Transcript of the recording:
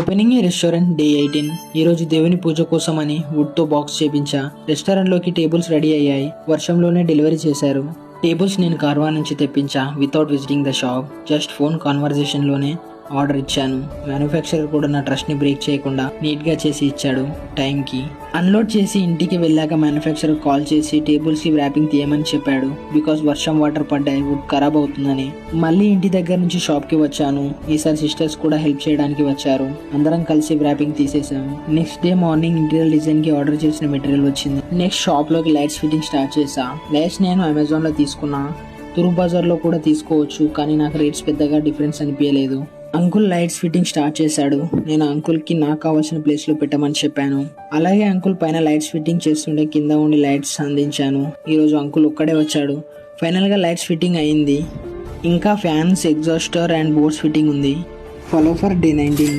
Opening ఏ restaurant day 18. ఈరోజు దేవుని పూజ కోసమని వుడ్తో బాక్స్ చేపించా. రెస్టారెంట్లోకి టేబుల్స్ రెడీ అయ్యాయి. వర్షంలోనే డెలివరీ చేశారు. టేబుల్స్ నేను కార్వా నుంచి తెప్పించా. Without visiting the shop, just phone కాన్వర్జేషన్లోనే ఆర్డర్ ఇచ్చాను. మ్యానుఫ్యాక్చరర్ కూడా నా ట్రస్ట్ని బ్రేక్ చేయకుండా నీట్గా చేసి ఇచ్చాడు టైంకి. అన్లోడ్ చేసి ఇంటికి వెళ్ళాక మ్యానుఫ్యాక్చరర్ కాల్ చేసి టేబుల్స్కి వ్రాపింగ్ తీయమని చెప్పాడు. బికాస్ వర్షం వాటర్ పడ్డాయి, వుడ్ ఖరాబ్ అవుతుందని. మళ్ళీ ఇంటి దగ్గర నుంచి షాప్కి వచ్చాను. ఈసారి సిస్టర్స్ కూడా హెల్ప్ చేయడానికి వచ్చారు. అందరం కలిసి వ్రాపింగ్ తీసేసాము. నెక్స్ట్ డే మార్నింగ్ ఇంటీరియర్ డిజైన్కి ఆర్డర్ చేసిన మెటీరియల్ వచ్చింది. నెక్స్ట్ షాప్లోకి లైట్స్ ఫిట్టింగ్ స్టార్ట్ చేసా. లైట్స్ నేను అమెజాన్లో తీసుకున్నా. తురుక్ బజార్లో కూడా తీసుకోవచ్చు, కానీ నాకు రేట్స్ పెద్దగా డిఫరెన్స్ అనిపించలేదు. అంకుల్ లైట్స్ ఫిట్టింగ్ స్టార్ట్ చేశాడు. నేను అంకుల్కి నాకు కావాల్సిన ప్లేస్లో పెట్టమని చెప్పాను. అలాగే అంకుల్ పైన లైట్స్ ఫిట్టింగ్ చేస్తుంటే కింద ఉండి లైట్స్ అందించాను. ఈరోజు అంకుల్ ఒక్కడే వచ్చాడు. ఫైనల్గా లైట్స్ ఫిట్టింగ్ అయింది. ఇంకా fans, exhauster and boards fitting ఉంది. Follow for day 19.